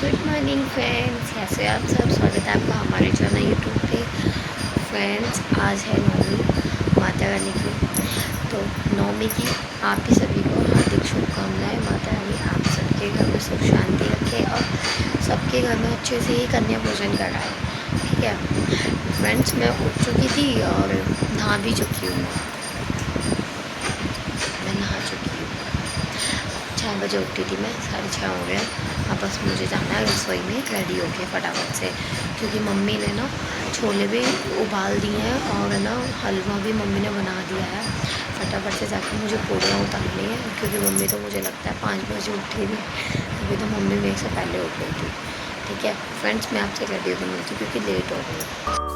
Good morning friends, कैसे आप सब। स्वागत है आपका हमारे चैनल यूट्यूब पे। फ्रेंड्स, आज है नवमी माता रानी की, तो नवमी की आप ही सभी को हार्दिक शुभकामनाएं। माता रानी आप सबके घर में सुख शांति रखे और सबके घर में अच्छे से ही कन्या भोजन कराए। ठीक है फ्रेंड्स, मैं उठ चुकी थी और नहा भी चुकी हूँ। मैं नहा चुकी हूँ, 6 बजे उठी थी मैं, 6:30 हो गया। अब बस मुझे जाना है रसोई में रेडी होके फटाफट से, क्योंकि मम्मी ने ना छोले भी उबाल दिए हैं और है ना हलवा भी मम्मी ने बना दिया है। फटाफट से जाकर मुझे पूड़ियाँ उतारनी है, क्योंकि मम्मी तो मुझे लगता है 5 बजे उठी थी। अभी तो मम्मी मेरे से पहले उठ गई थी। ठीक है फ्रेंड्स, मैं आपसे रेडी होकर मिलती हूँ क्योंकि लेट हो गई।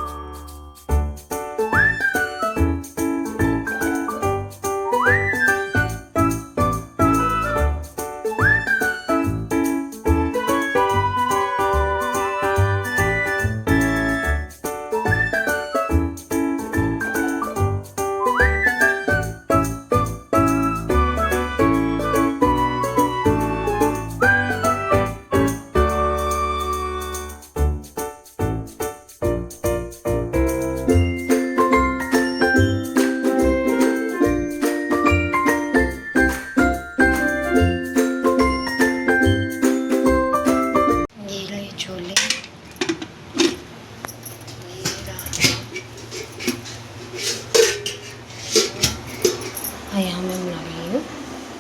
यहाँ मैं बना रही हूँ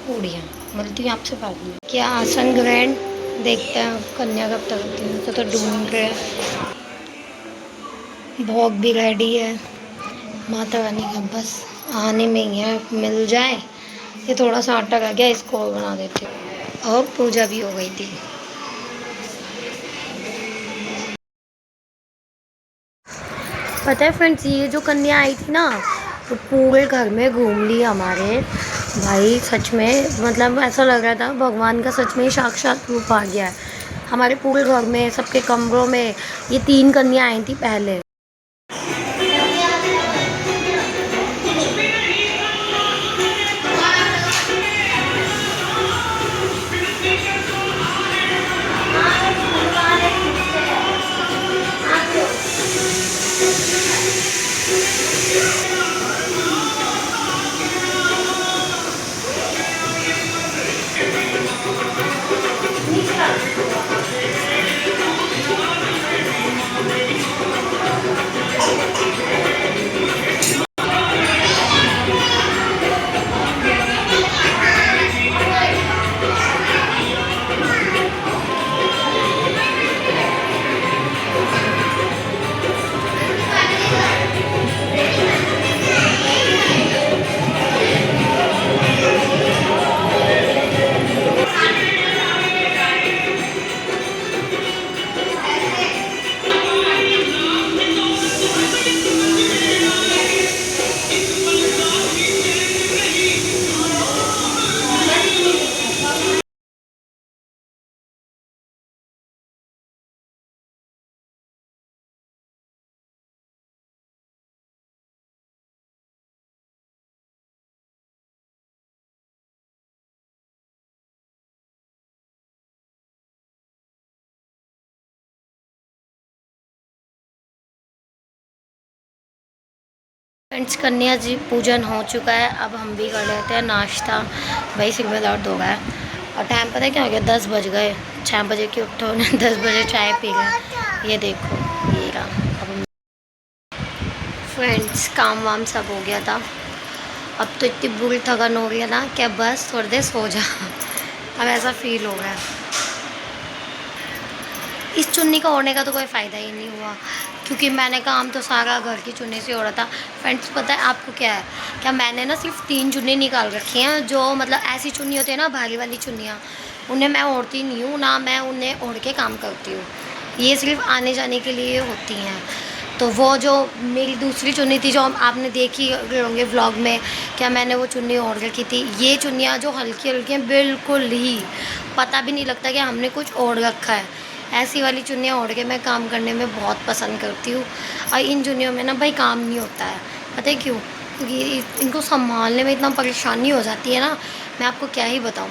पूड़ियाँ। मिलती हूँ आपसे बाद में। क्या आसन ग्रहण देखते हैं कन्या कब तक होती है। तो ढूंढ रहे हैं, भोग भी रेडी है। माता रानी का बस आने में ही है, मिल जाए। ये थोड़ा सा आटा रह गया, इसको और बना देती हूँ। और पूजा भी हो गई थी। पता है फ्रेंड्स, ये जो कन्या आई थी ना, तो पूरे घर में घूम ली हमारे। भाई सच में, मतलब ऐसा लग रहा था भगवान का सच में ही साक्षात रूप आ गया है हमारे पूरे घर में, सबके कमरों में। ये 3 कन्या आई थी पहले। फ्रेंड्स, कन्या जी पूजन हो चुका है। अब हम भी कर लेते हैं नाश्ता। भाई सिर में दर्द हो गया है और टाइम पता है क्या हो गया, 10 बज गए। 6 बजे की उठो ने 10 बजे चाय पी गए। ये देखो, ये रहा। अब फ्रेंड्स, काम वाम सब हो गया था। अब तो इतनी बुरी थकान हो रही है ना, क्या बस थोड़ी देर सो जा। अब ऐसा फील हो गया। इस चुन्नी का ओढ़ने का तो कोई फ़ायदा ही नहीं हुआ, क्योंकि मैंने काम तो सारा घर की चुन्नी से हो रहा था। फ्रेंड्स, पता है आपको क्या है, क्या मैंने ना सिर्फ 3 चुन्नी निकाल रखी हैं, जो मतलब ऐसी चुन्नी होती है ना, भारी वाली चुन्नियाँ, उन्हें मैं ओढ़ती नहीं हूँ ना, मैं उन्हें ओढ़ के काम करती हूँ। ये सिर्फ आने जाने के लिए होती हैं। तो वो जो मेरी दूसरी चुन्नी थी, जो आपने देखी होंगे व्लॉग में, क्या मैंने वो चुन्नी ओढ़ रखी थी। ये चुन्नियाँ जो हल्की हल्की हैं, बिल्कुल ही पता भी नहीं लगता कि हमने कुछ ओढ़ रखा है। ऐसी वाली चुन्नियाँ ओढ़ के मैं काम करने में बहुत पसंद करती हूँ। और इन चुन्नियों में ना भाई काम नहीं होता है, पता है क्यों? क्योंकि इनको संभालने में इतना परेशानी हो जाती है ना, मैं आपको क्या ही बताऊँ।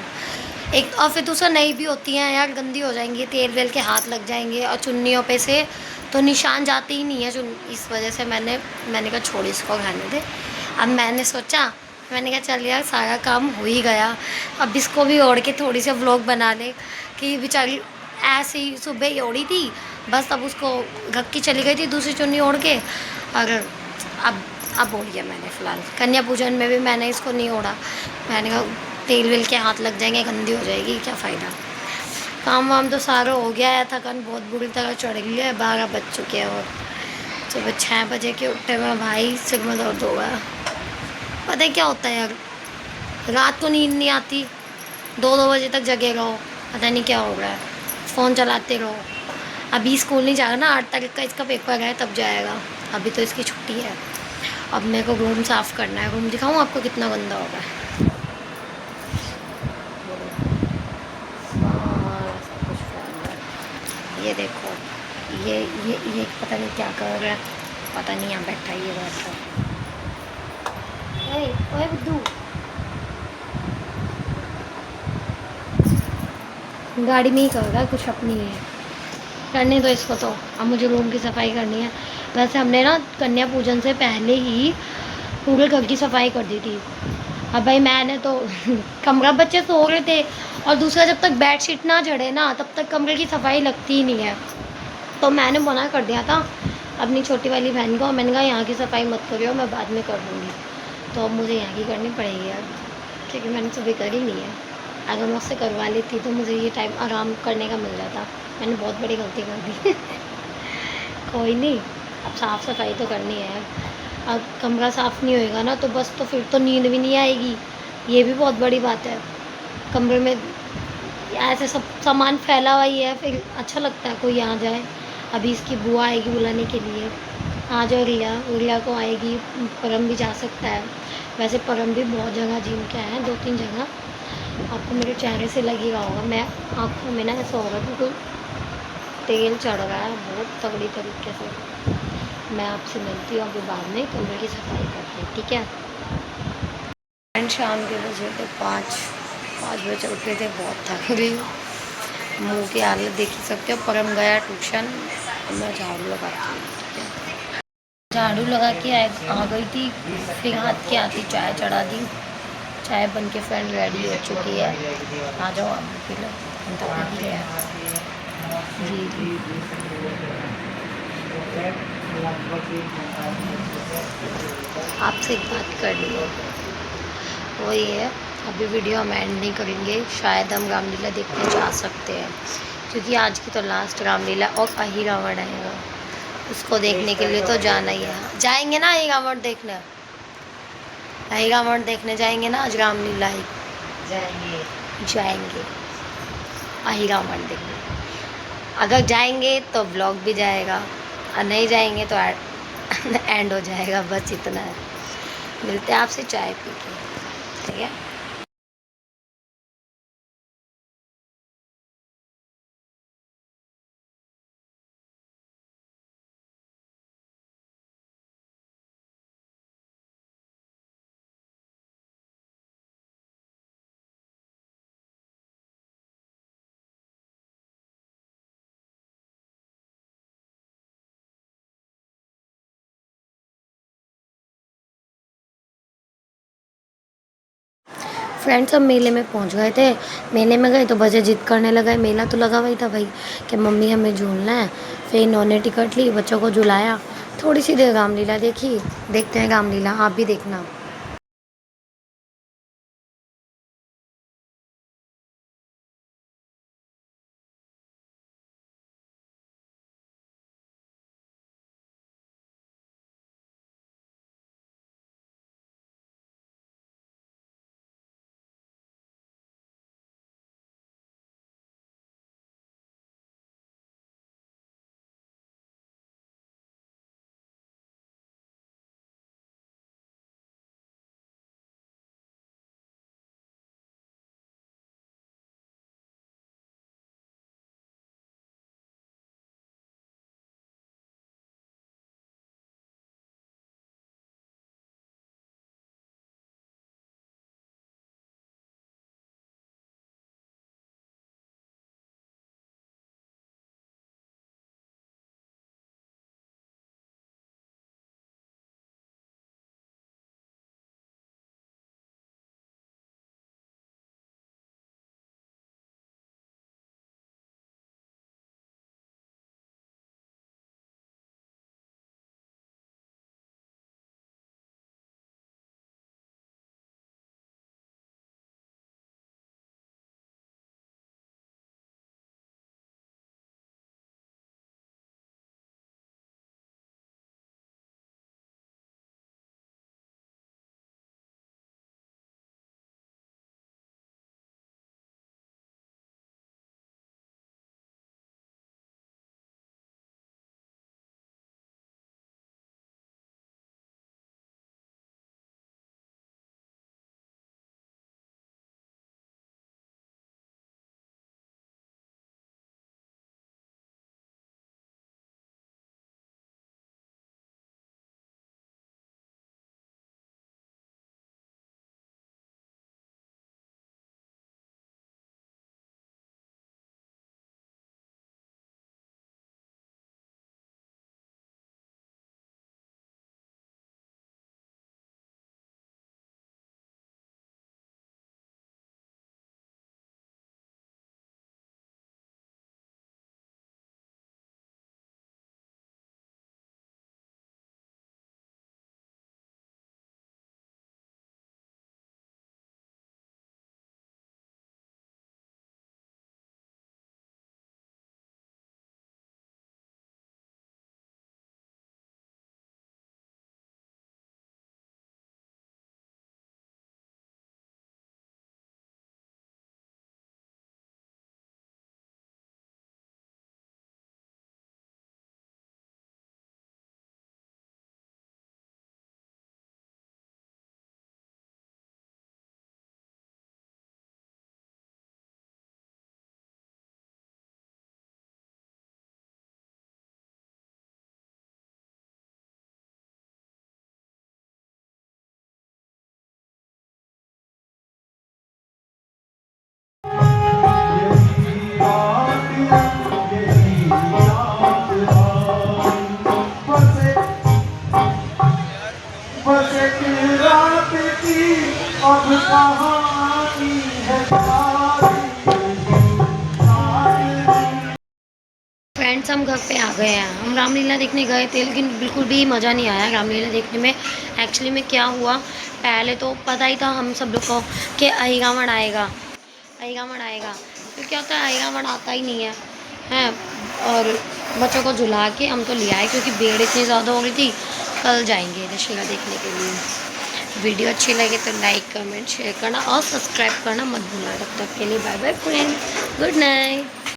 एक और फिर दूसरा नहीं भी होती हैं यार, गंदी हो जाएंगी, तेल वेल के हाथ लग जाएंगे और चुन्नियों पे से तो निशान जाते ही नहीं है चुन। इस वजह से मैंने कहा छोड़ इसको रहने दे। अब मैंने सोचा, मैंने कहा चल यार सारा काम हो ही गया, अब इसको भी ओढ़ के थोड़ी सी व्लॉग बना ले। कि बेचारी ऐसे ही सुबह ही ओढ़ी थी, बस अब उसको रख के चली गई थी दूसरी चुन्नी ओढ़ के। और अब ओढ़ लिया मैंने फ़िलहाल, कन्या पूजन में भी मैंने इसको नहीं ओढ़ा। मैंने कहा तेल वेल के हाथ लग जाएंगे, गंदी हो जाएगी, क्या फ़ायदा। काम वाम तो सारा हो गया है, थकान बहुत बुरी तरह चढ़ गई है, 12 बज चुके हैं और सुबह 6 बजे के उठे में भाई सिर में दर्द हो गया। पता है क्या होता है यार, रात को नींद नहीं आती, 2-2 बजे तक जगे रहो, पता नहीं क्या हो रहा है, फ़ोन चलाते रहो। अभी स्कूल नहीं जाएगा ना, 8 तारीख का इसका पेपर है तब जाएगा, अभी तो इसकी छुट्टी है। अब मेरे को रूम साफ़ करना है, रूम दिखाऊँ आपको कितना गंदा हो गया है। सारा सब कुछ फैल रहा है। ये देखो, ये पता नहीं क्या कर रहा है, पता नहीं यहाँ बैठा ही है बैठा। ओए बुद्धू, गाड़ी में ही कर रहा है कुछ अपनी है, करने दो इसको तो। अब मुझे रूम की सफाई करनी है। वैसे हमने ना कन्या पूजन से पहले ही पूरे घर की सफाई कर दी थी। अब भाई मैंने तो कमरा, बच्चे सो रहे थे और दूसरा जब तक बेडशीट ना झड़े ना तब तक कमरे की सफाई लगती ही नहीं है। तो मैंने मना कर दिया था अपनी छोटी वाली बहन को, मैंने कहा यहाँ की सफाई मत करियो, मैं बाद में कर दूँगी। तो अब मुझे यहाँ की करनी पड़ेगी यार, क्योंकि मैंने सुबह करी नहीं है। अगर मैं उससे करवा लेती तो मुझे ये टाइम आराम करने का मिल जाता। मैंने बहुत बड़ी गलती कर दी। कोई नहीं, अब साफ़ सफाई तो करनी है यार। अब कमरा साफ़ नहीं होएगा ना तो बस, तो फिर तो नींद भी नहीं आएगी, ये भी बहुत बड़ी बात है। कमरे में ऐसे सब सामान फैला हुआ ही है, फिर अच्छा लगता है कोई आ जाए। अभी इसकी बुआ आएगी बुलाने के लिए, आ जाओ रिया, रिया को आएगी। परम भी जा सकता है, वैसे परम भी बहुत जगह जिम के आए हैं, 2-3 जगह। आपको मेरे चेहरे से लगेगा होगा, मैं आँखों में ना ऐसा हो रहा है बिल्कुल तेल चढ़ रहा है बहुत तगड़ी तरीके से। मैं आपसे मिलती हूँ अभी बाद में, कमरे की सफाई करते हैं, ठीक है। एंड शाम के बजे थे 5 बजे उठे थे, बहुत थक गई, मुँह की हालत देख ही सकते हो। परम गया ट्यूशन, मैं झाड़ू लगाती हूँ, ठीक है। झाड़ू लगा के आ गई थी, फिर हाथ के आती चाय चढ़ा दी। चाय बन के फ्रेंड रेडी हो चुकी है, आ जाओ आप भी पी लो, हम तो पी ही रहे हैं। जी आपसे एक बात करनी है, वो ये है, अभी वीडियो हम एंड नहीं करेंगे, शायद हम रामलीला देखने जा सकते हैं, क्योंकि आज की तो लास्ट रामलीला और अही रावण आएगा, उसको देखने के लिए तो जाना ही है। जाएंगे ना अही रावण देखने, अही रावण देखने जाएंगे ना आज रामलीला ही जाएंगे अही रावण देखने। अगर जाएंगे तो ब्लॉग भी जाएगा और नहीं जाएंगे तो एंड हो जाएगा, बस इतना है। मिलते हैं आपसे चाय पी के, ठीक है। फ्रेंड्स हम मेले में पहुंच गए थे, मेले में गए तो बच्चे जिद करने लगा, मेला तो लगा हुआ ही था भाई कि मम्मी हमें झूलना है। फिर इन्होंने टिकट ली, बच्चों को झुलाया, थोड़ी सी देर रामलीला देखी। देखते हैं रामलीला, आप भी देखना। फ्रेंड्स हम घर पे आ गए हैं। हम रामलीला देखने गए थे लेकिन बिल्कुल भी मज़ा नहीं आया रामलीला देखने में। एक्चुअली में क्या हुआ, पहले तो पता ही था हम सब लोग को कि अहिरावण आएगा, अहिरावण आएगा। तो क्या होता है, अहिरावण आता ही नहीं है हैं। और बच्चों को झुला के हम तो ले आए क्योंकि भीड़ इतनी ज़्यादा हो गई थी। कल जाएंगे दशहरा देखने के लिए। वीडियो अच्छी लगे तो लाइक कमेंट शेयर करना और सब्सक्राइब करना मत भूलना। तब तक के लिए bye bye friends, good night.